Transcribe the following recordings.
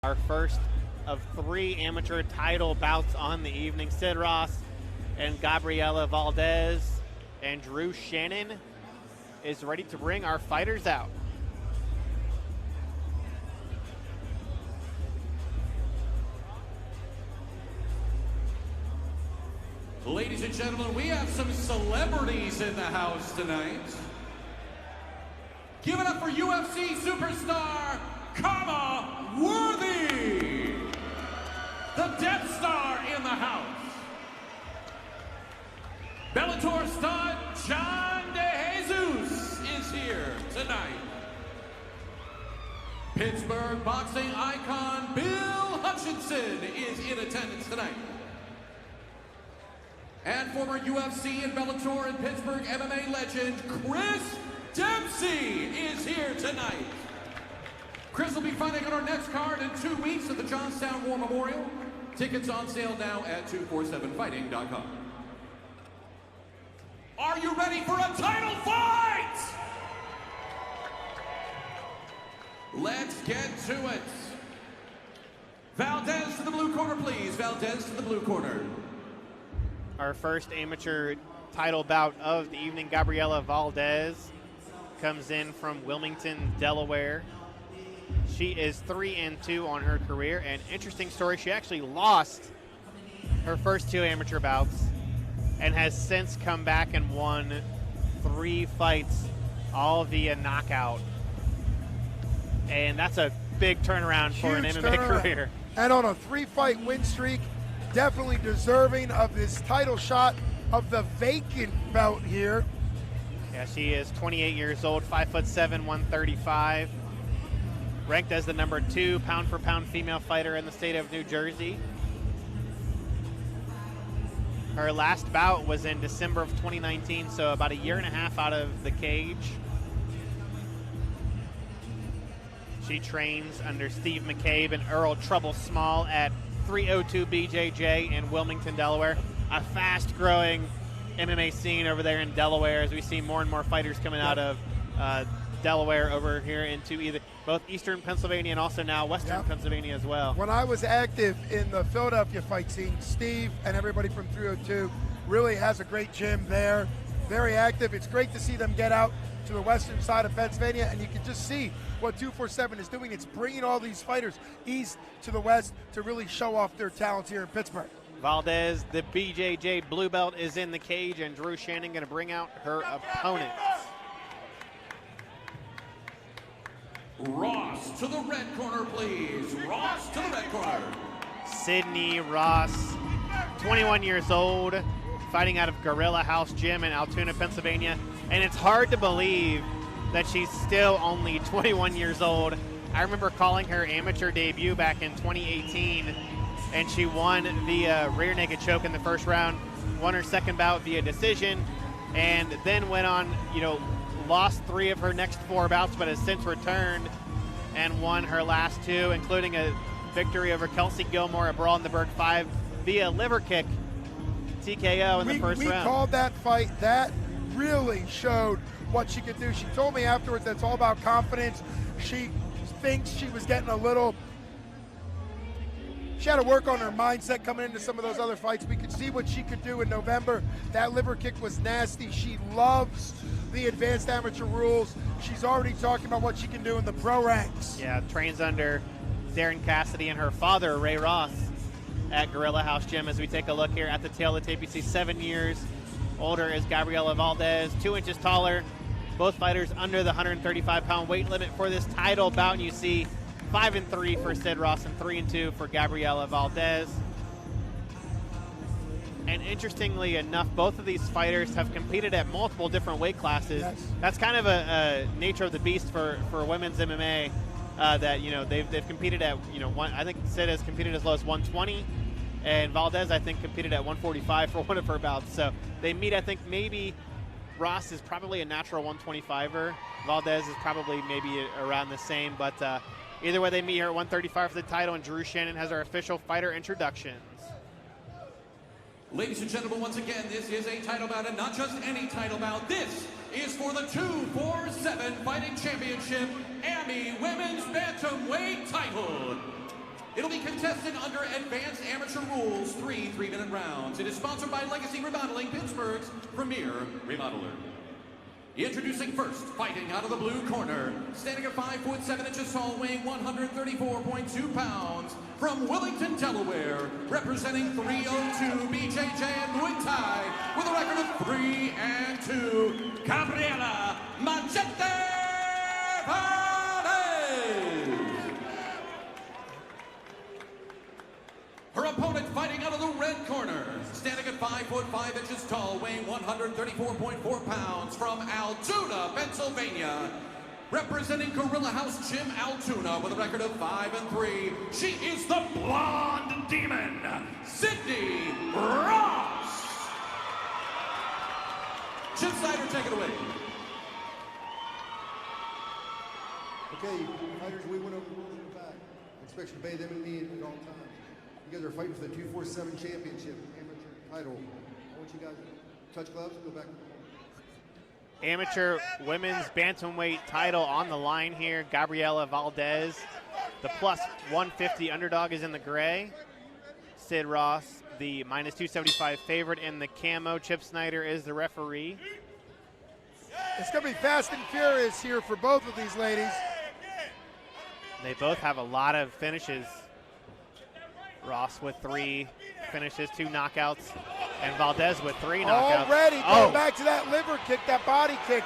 Our first of 3 amateur title bouts on the evening. Sid Ross and Gabriela Valdes and Drew Shannon is ready to bring our fighters out. Ladies and gentlemen, we have some celebrities in the house tonight. Give it up for UFC superstar Kama Worthy, the Death Star in the house. Bellator stud John DeJesus is here tonight. Pittsburgh boxing icon Bill Hutchinson is in attendance tonight. And former UFC and Bellator and Pittsburgh MMA legend Chris Dempsey is here tonight. Chris will be fighting on our next card in 2 weeks at the Johnstown War Memorial. Tickets on sale now at 247fighting.com. Are you ready for a title fight? Let's get to it. Valdes to the blue corner, please. Valdes to the blue corner. Our first amateur title bout of the evening, Gabriela Valdes comes in from Wilmington, Delaware. She is 3-2 on her career, and interesting story, she actually lost her first 2 amateur bouts and has since come back and won 3 fights, all via knockout. And that's a big turnaround for an MMA career. And on a 3-fight win streak, definitely deserving of this title shot of the vacant belt here. Yeah, she is 28 years old, 5'7", 135. Ranked as the number 2 pound-for-pound female fighter in the state of New Jersey. Her last bout was in December of 2019, so about a year and a half out of the cage. She trains under Steve McCabe and Earl Trouble Small at 302 BJJ in Wilmington, Delaware. A fast-growing MMA scene over there in Delaware as we see more and more fighters coming out of Delaware over here into both eastern Pennsylvania and also now western Pennsylvania as well. When I was active in the Philadelphia fight scene, Steve and everybody from 302 really has a great gym there. Very active. It's great to see them get out to the western side of Pennsylvania, and you can just see what 247 is doing. It's bringing all these fighters east to the west to really show off their talents here in Pittsburgh. Valdes, the BJJ blue belt, is in the cage, and Drew Shannon going to bring out her opponent. Ross to the red corner, please. Ross to the red corner. Sydney Ross, 21 years old, fighting out of Gorilla House Gym in Altoona, Pennsylvania. And it's hard to believe that she's still only 21 years old. I remember calling her amateur debut back in 2018, and she won via rear naked choke in the first round, won her second bout via decision, and then went on, lost 3 of her next 4 bouts, but has since returned and won her last 2, including a victory over Kelsey Gilmore at Brawl in the Berg 5 via liver kick TKO in the first round. We called that fight. That really showed what she could do. She told me afterwards that's all about confidence. She thinks she was getting she had to work on her mindset coming into some of those other fights. We could see what she could do in November. That liver kick was nasty. She loves the advanced amateur rules. She's already talking about what she can do in the pro ranks. Yeah, trains under Darren Cassidy and her father, Ray Ross, at Gorilla House Gym. As we take a look here at the tail of the tape, you see 7 years older is Gabriela Valdes, 2 inches taller. Both fighters under the 135-pound weight limit for this title bout. And you see 5-3 for Sid Ross and 3-2 for Gabriela Valdes. And interestingly enough, both of these fighters have competed at multiple different weight classes. Yes. That's kind of a nature of the beast for women's MMA. That they've competed at I think Sid has competed as low as 120, and Valdes I think competed at 145 for one of her bouts. So they meet. I think maybe Ross is probably a natural 125er. Valdes is probably maybe around the same, but either way they meet here at 135 for the title, and Drew Shannon has our official fighter introductions. Ladies and gentlemen, once again, this is a title bout, and not just any title bout. This is for the 247 Fighting Championship AMI Women's Bantamweight title. It'll be contested under advanced amateur rules, 3 3-minute rounds. It is sponsored by Legacy Remodeling, Pittsburgh's premier remodeler. Introducing first, fighting out of the blue corner, standing at 5'7" tall, weighing 134.2 pounds, from Wellington, Delaware, representing 302 BJJ and Muay Thai, with a record of 3-2, Gabriela Machete Valdes. Her opponent fighting out of the red corner, standing at 5'5" tall, weighing 134.4 pounds, from Altoona, Pennsylvania, representing Gorilla House Gym Altoona with a record of 5-3. She is the Blonde Demon, Sydney Ross. Chip Snyder, take it away. Okay, fighters, we went over the rules in the back. I expect you to obey them and me at all times. You guys are fighting for the 247 championship amateur title. I want you guys to touch gloves and go back. Amateur women's bantamweight title on the line here. Gabriela Valdes, the plus 150 underdog, is in the gray. Sid Ross, the minus 275 favorite in the camo. Chip Snyder is the referee. It's going to be fast and furious here for both of these ladies. They both have a lot of finishes. Ross with 3 finishes, 2 knockouts, and Valdes with 3 knockouts. Already going back to that liver kick, that body kick.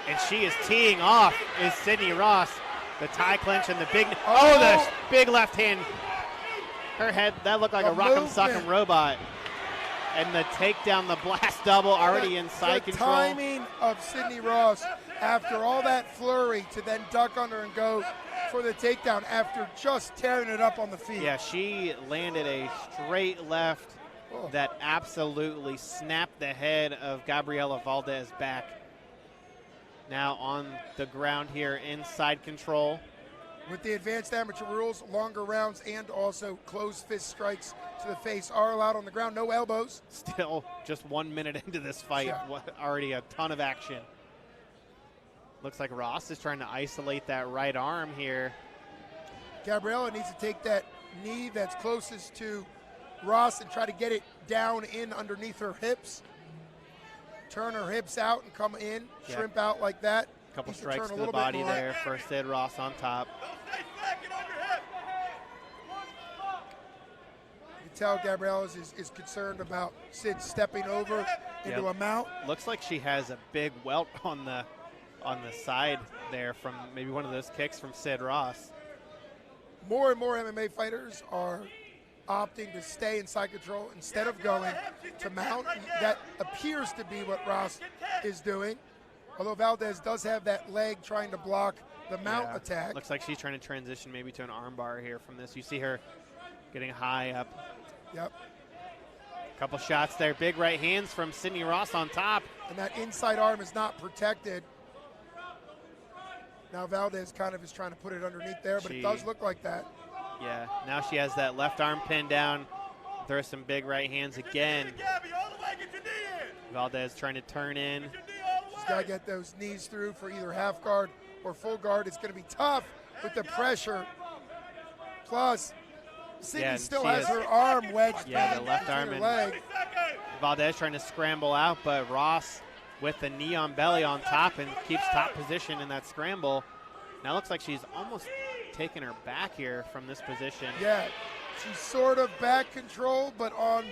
And she is teeing off, is Sydney Ross. The tie clinch and the big, the big left hand. Her head, that looked like a rock'em sock'em robot. And the takedown, the blast double already inside control. The timing of Sydney Ross after all that flurry to then duck under and go for the takedown after just tearing it up on the feet. Yeah, she landed a straight left that absolutely snapped the head of Gabriela Valdes back. Now on the ground here, inside control. With the advanced amateur rules, longer rounds and also closed fist strikes to the face are allowed on the ground. No elbows. Still just 1 minute into this fight. Yeah. Already a ton of action. Looks like Ross is trying to isolate that right arm here. Gabriela needs to take that knee that's closest to Ross and try to get it down in underneath her hips. Turn her hips out and come in, shrimp out like that. Couple strikes to the body there for Sid Ross on top. You can tell Gabriela is concerned about Sid stepping over into a mount. Looks like she has a big welt on the side there from maybe one of those kicks from Sid Ross. More and more MMA fighters are opting to stay inside control instead of going to mount. That appears to be what Ross is doing. Although Valdes does have that leg trying to block the mount attack. Looks like she's trying to transition maybe to an arm bar here from this. You see her getting high up. Yep. Couple shots there. Big right hands from Sydney Ross on top. And that inside arm is not protected. Now Valdes kind of is trying to put it underneath there, but it does look like that. Yeah, now she has that left arm pinned down. Throws some big right hands again. Valdes trying to turn in. She's got to get those knees through for either half guard or full guard. It's going to be tough with the pressure. Plus, Sydney still has her arm wedged back the left arm her and leg. Valdes trying to scramble out, but Ross with the knee on belly on top and keeps top position in that scramble. Now looks like she's almost taking her back here from this position. Yeah, she's sort of back control, but on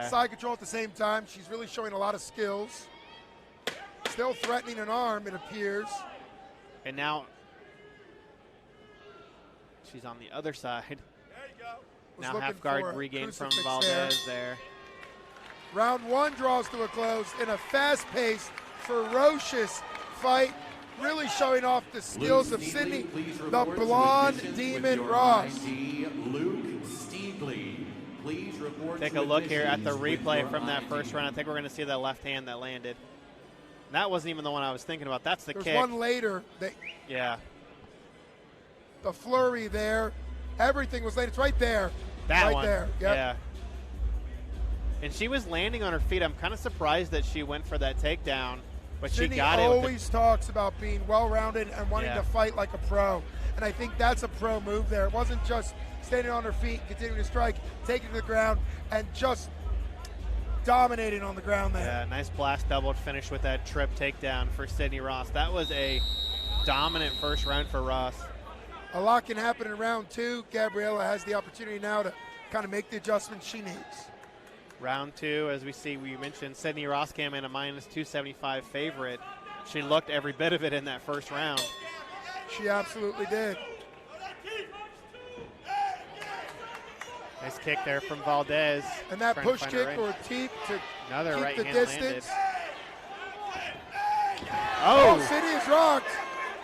side control at the same time. She's really showing a lot of skills. Still threatening an arm, it appears. And now she's on the other side. There you go. Now half guard regain from Valdes there. Round one draws to a close in a fast-paced, ferocious fight, really showing off the skills of Sydney, the Blonde Demon Ross. Take a look here at the replay from that first round. I think we're going to see that left hand that landed. That wasn't even the one I was thinking about. That's the kick. There's one later. Yeah. The flurry there. Everything was laid. It's right there. That right one. There. Yep. Yeah. And she was landing on her feet. I'm kind of surprised that she went for that takedown, but Sydney she got it. Always talks about being well-rounded and wanting to fight like a pro. and I think that's a pro move there. It wasn't just standing on her feet, continuing to strike, taking to the ground, and just dominating on the ground there. Yeah, nice blast double finish with that trip takedown for Sydney Ross. That was a dominant first round for Ross. A lot can happen in round 2. Gabriela has the opportunity now to kind of make the adjustments she needs. Round 2, as we mentioned, Sydney Ross came in a -275 favorite. She looked every bit of it in that first round. She absolutely did. Nice kick there from Valdes. And that push kick or teep to another keep right the hand distance. Oh, Sydney is rocked.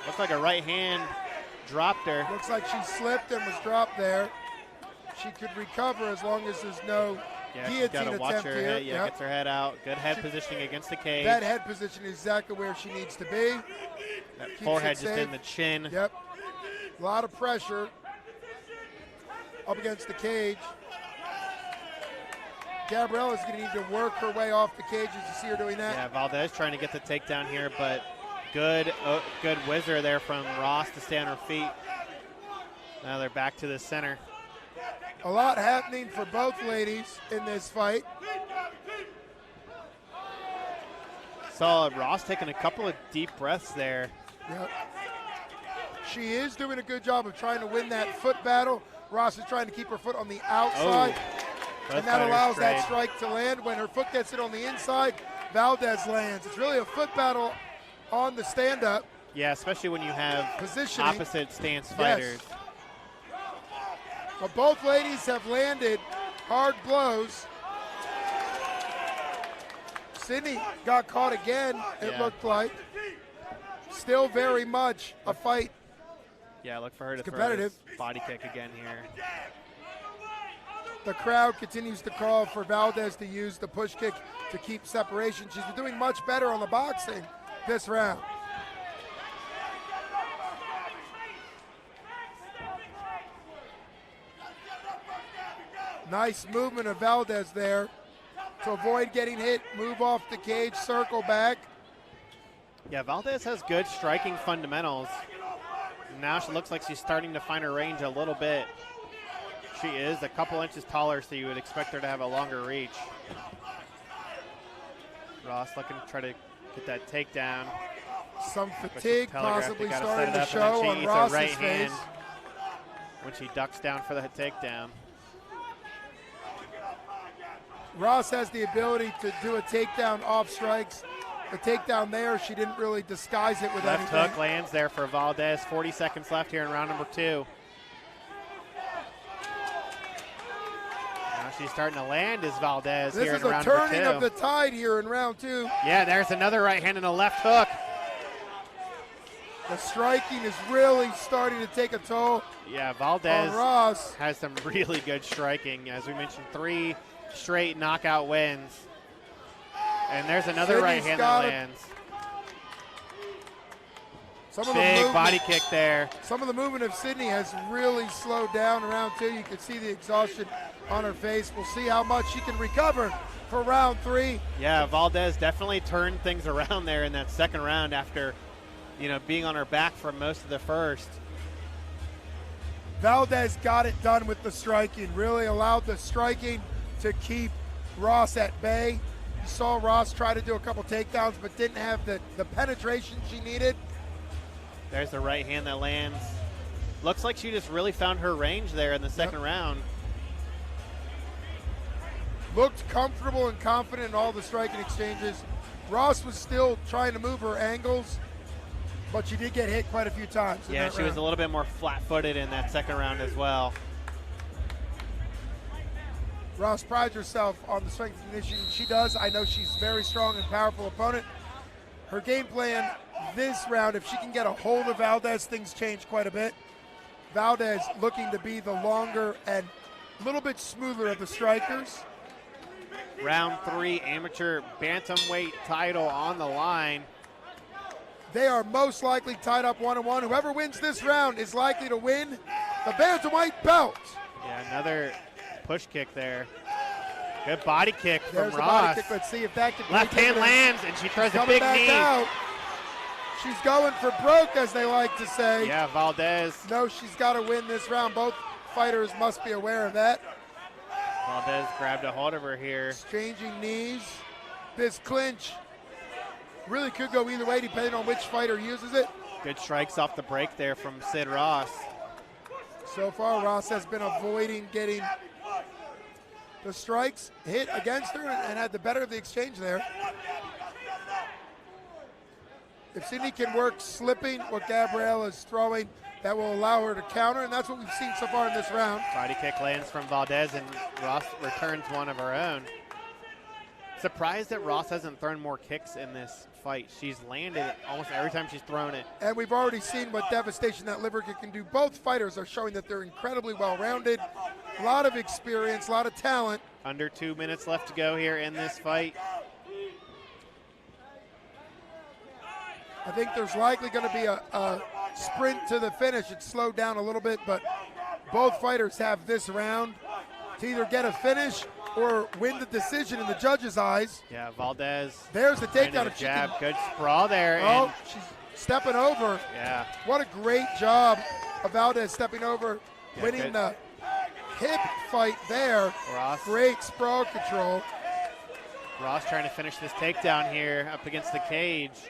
looks like a right hand dropped her. Looks like she slipped and was dropped there. She could recover as long as there's no guillotine gotta watch attempt her here. head. Yeah, gets her head out. Good head positioning against the cage. That head position is exactly where she needs to be. That Keeps forehead it just safe. in the chin. Yep. A lot of pressure up against the cage. Gabriela's going to need to work her way off the cage as you see her doing that. Yeah, Valdes trying to get the takedown here, but good whizzer there from Ross to stay on her feet. Now they're back to the center. A lot happening for both ladies in this fight. Saw Ross taking a couple of deep breaths there. Yep. She is doing a good job of trying to win that foot battle. Ross is trying to keep her foot on the outside. And that allows that strike to land. When her foot gets it on the inside, Valdes lands. It's really a foot battle on the stand-up. Yeah, especially when you have positioning. Opposite stance fighters. Yes. But both ladies have landed hard blows. Sydney got caught again, it looked like. Still very much a fight. Yeah, look for her to competitive. throw this body kick again here. The crowd continues to call for Valdes to use the push kick to keep separation. She's been doing much better on the boxing this round. Nice movement of Valdes there to avoid getting hit, move off the cage, circle back. Yeah, Valdes has good striking fundamentals. Now she looks like she's starting to find her range a little bit. She is a couple inches taller, so you would expect her to have a longer reach. Ross looking to try to get that takedown. Some fatigue possibly starting to show on Ross's Ross's face. When she ducks down for the takedown. Ross has the ability to do a takedown off strikes. The takedown there, she didn't really disguise it with anything. Left hook lands there for Valdes. 40 seconds left here in round number 2. Now she's starting to land as Valdes here in round number 2. This is a turning of the tide here in round 2. Yeah, there's another right hand and a left hook. The striking is really starting to take a toll. Yeah, Valdes on Ross has some really good striking. As we mentioned, 3 straight knockout wins. And there's another right hand that lands. Big body kick there. Some of the movement of Sydney has really slowed down in round 2. You can see the exhaustion on her face. We'll see how much she can recover for round 3. Yeah, Valdes definitely turned things around there in that second round after, being on her back for most of the first. Valdes got it done with the striking, really allowed the striking to keep Ross at bay. You saw Ross try to do a couple takedowns, but didn't have the penetration she needed. There's the right hand that lands. Looks like she just really found her range there in the second round. Looked comfortable and confident in all the striking exchanges. Ross was still trying to move her angles, but she did get hit quite a few times. Yeah, she was a little bit more flat-footed in that second round as well. Ross prides herself on the strength and conditioning she does. I know she's a very strong and powerful opponent. Her game plan this round, if she can get a hold of Valdes, things change quite a bit. Valdes looking to be the longer and a little bit smoother of the strikers. Round 3, amateur bantamweight title on the line. They are most likely tied up 1-1. Whoever wins this round is likely to win the bantamweight belt. Yeah, another push kick there. Good body kick from There's Ross. The body kick. Let's see if that can. Left hand lands, and she throws a big knee. Out. She's going for broke, as they like to say. Yeah, Valdes. No, she's got to win this round. Both fighters must be aware of that. Valdes grabbed a hold of her here. Exchanging knees. This clinch really could go either way depending on which fighter uses it. Good strikes off the break there from Sid Ross. So far, Ross has been avoiding getting the strikes hit against her and had the better of the exchange there. If Sydney can work slipping what Gabriela is throwing, that will allow her to counter, and that's what we've seen so far in this round. Body kick lands from Valdes, and Ross returns one of her own. Surprised that Ross hasn't thrown more kicks in this fight. She's landed it almost every time she's thrown it. And we've already seen what devastation that liver kick can do. Both fighters are showing that they're incredibly well-rounded, a lot of experience, a lot of talent. Under 2 minutes left to go here in this fight. I think there's likely going to be a sprint to the finish. It's slowed down a little bit, but both fighters have this round to either get a finish or win the decision in the judges' eyes. Yeah, Valdes. There's the takedown. A jab. Good sprawl there. Oh, and she's stepping over. Yeah. What a great job of Valdes stepping over, winning good. the hip fight there. Ross. Great sprawl control. Ross trying to finish this takedown here up against the cage.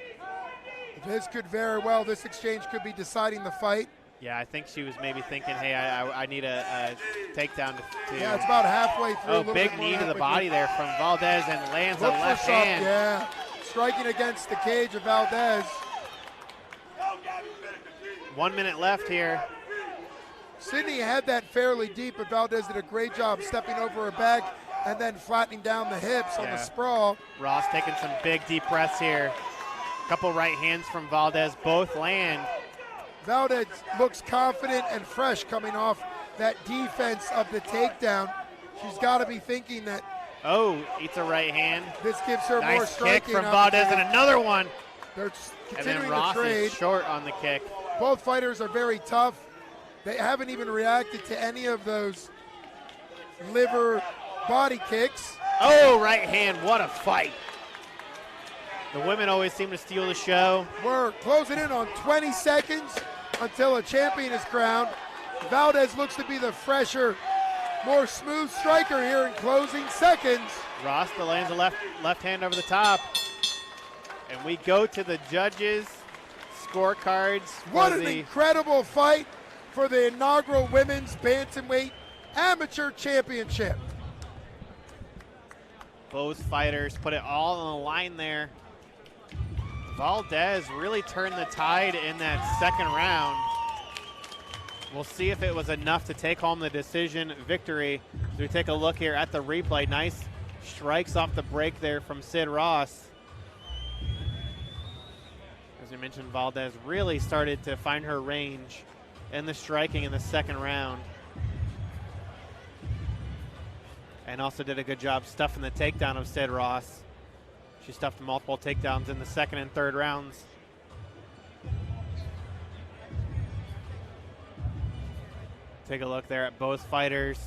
This could very well, this exchange could be deciding the fight. Yeah, I think she was maybe thinking, hey, I need a takedown to Yeah, it's about halfway through. Oh, big knee to the body there from Valdes, and lands a Look for left some, hand. yeah, striking against the cage of Valdes. 1 minute left here. Sydney had that fairly deep, but Valdes did a great job stepping over her back and then flattening down the hips on the sprawl. Ross taking some big deep breaths here. Couple right hands from Valdes, both land. Valdes looks confident and fresh coming off that defense of the takedown. She's got to be thinking that. Oh, eats a right hand. This gives her more Nice striking. kick from Valdes, and another one. They're And continuing then Ross to trade. is short on the kick. Both fighters are very tough. They haven't even reacted to any of those liver body kicks. Oh, right hand, what a fight. The women always seem to steal the show. We're closing in on 20 seconds until a champion is crowned. Valdes looks to be the fresher, more smooth striker here in closing seconds. Ross lands a left hand over the top. And we go to the judges' scorecards. What an incredible fight for the inaugural Women's Bantamweight Amateur Championship. Both fighters put it all on the line there. Valdes really turned the tide in that second round. We'll see if it was enough to take home the decision victory. As we take a look here at the replay, nice strikes off the break there from Sid Ross. As we mentioned, Valdes really started to find her range in the striking in the second round. And also did a good job stuffing the takedown of Sid Ross. She stuffed multiple takedowns in the second and third rounds. Take a look there at both fighters.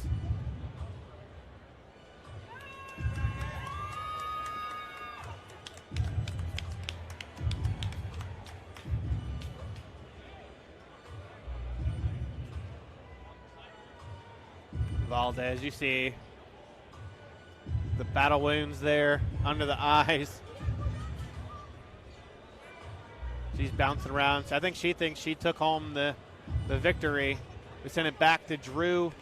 Valdes, you see the battle wounds there under the eyes. She's bouncing around. So I think she thinks she took home the victory. We send it back to Drew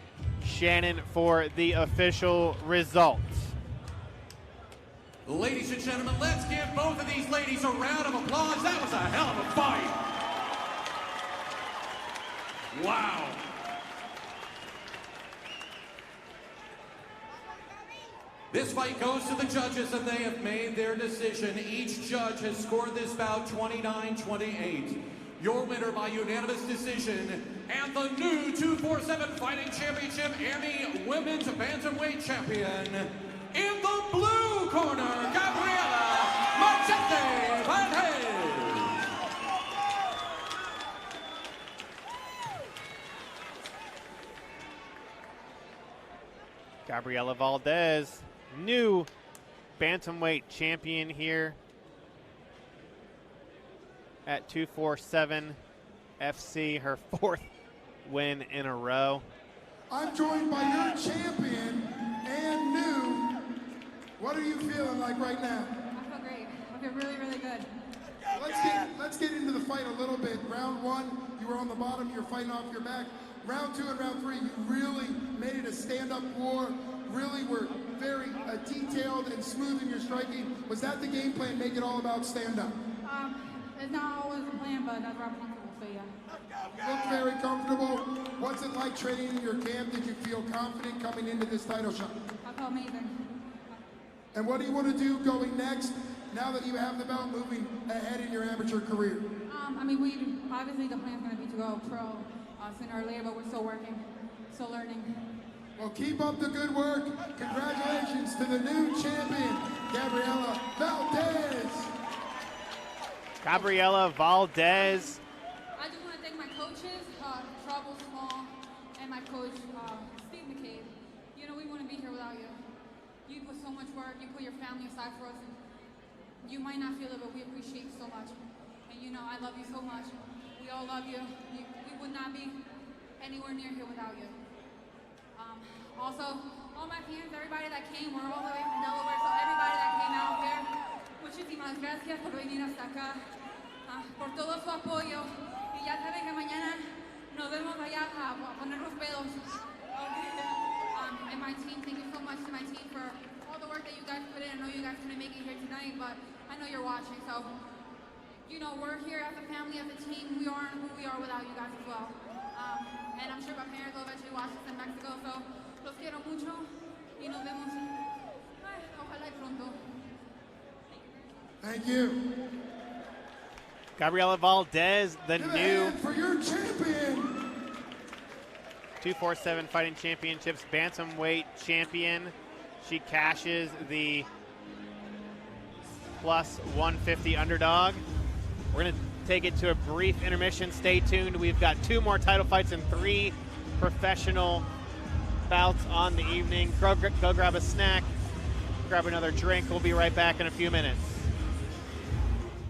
Shannon for the official results. Ladies and gentlemen, let's give both of these ladies a round of applause. That was a hell of a fight. Wow. This fight goes to the judges, and they have made their decision. Each judge has scored this bout 29-28. Your winner by unanimous decision, and the new 247 Fighting Championship and the Women's Bantamweight Champion, in the blue corner, Gabriela Valdes. Gabriela Valdes, new bantamweight champion here at 247 FC, her 4th win in a row. I'm joined by your champion and new. What are you feeling like right now? I feel great. I feel really, really good. Let's get into the fight a little bit. Round 1, you were on the bottom, you were fighting off your back. Round 2 and round 3, you really made it a stand-up war. Really were very detailed and smooth in your striking. Was that the game plan? Make it all about stand-up. It's not always the plan, but that's where I'm comfortable. So yeah. Look very comfortable. What's it like training in your camp? Did you feel confident coming into this title shot? I feel amazing. And what do you want to do going next now that you have the belt, moving ahead in your amateur career? I mean, obviously the plan's going to be to go pro sooner or later, but we're still working, still learning. Well, keep up the good work. Congratulations to the new champion, Gabriela Valdes. Gabriela Valdes. I just want to thank my coaches, Trouble Small, and my coach, Steve McCabe. You know, we wouldn't be here without you. You put so much work, you put your family aside for us, and you might not feel it, but we appreciate you so much. And you know, I love you so much. We all love you. We would not be anywhere near here without you. Also, all my fans, everybody that came, we're all the way from Delaware, so everybody that came out here, muchísimas gracias por venir hasta acá, por todo su apoyo. Y ya saben que mañana nos vemos allá a poner los pedos. And my team, thank you so much to my team for all the work that you guys put in. I know you guys couldn't make it here tonight, but I know you're watching, so you know, we're here as a family, as a team. We aren't who we are without you guys as well. And I'm sure my parents will eventually watch this in Mexico, so los quiero mucho y nos vemos. Ojalá y pronto. Thank you. Gabriela Valdes, the Give a new hand for your champion. 247 Fighting Championships Bantamweight champion. She cashes the plus 150 underdog. We're going to take it to a brief intermission. Stay tuned. We've got 2 more title fights and 3 professional bouts on the evening. Go grab a snack, grab another drink. We'll be right back in a few minutes.